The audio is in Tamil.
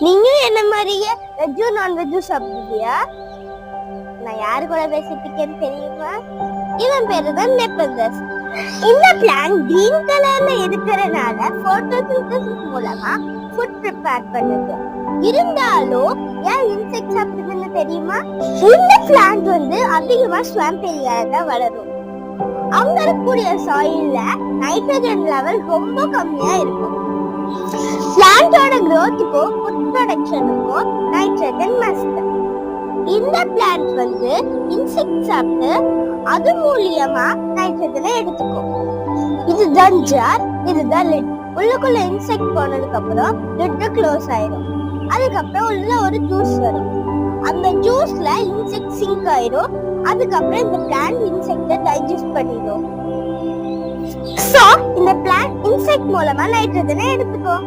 நீங்க என்ன மாதிரியே வெஜ்ஜும் நான்வெஜ்ஜும் சாப்பிடுவியா? நான் யாரு கூட பேசிட்டு இருக்கேன்னு தெரியுமா? இவன் பேரு தான் நெப்பந்தஸ். இந்த பிளான்ட் கிரீன் கலர்ல இருக்கிறனால போட்டோசிந்தசிஸ் மூலமா ஃபுட் ப்ரிப்பேர் பண்ணுது. இருந்தாலும் ஏன் இன்செக்ட் சாப்பிடுதுன்னு தெரியுமா? இந்த பிளான்ட் வந்து அதிகமா ஸ்வாம்ப் ஏரியால தான் வளரும். அங்க இருக்கக்கூடிய சாயில்ல நைட்ரஜன் லெவல் ரொம்ப கம்மியா இருக்கும். பிளான்ட்டோட growthக்கும் ஃபுட் ப்ரொடக்ஷனுக்கும் நைட்ரஜன் மஸ்ட். இந்த பிளான்ட் வந்து இன்செக்ட் சாப்பிட்டு அது மூலியமா நைட்ரஜனை எடுத்துக்கும். இதுதான் ஜார், இதுதான் லிட். உள்ளுக்குள்ள இன்செக்ட் போனதுக்கு அப்புறம் லிட் க்ளோஸ் ஆயிடும். அதுக்கப்புறம் உள்ள ஒரு ஜூஸ் வரும். அந்த ஜூஸ்ல இன்செக்ட் சிங்க் ஆயிடும். அதுக்கப்புறம் இந்த பிளான்ட் இன்செக்ட டைஜஸ்ட் பண்ணிடும். சோ இந்த பிளான்ட் இன்செக்ட் மூலமா நைட்ரஜனை எடுத்துக்கும்.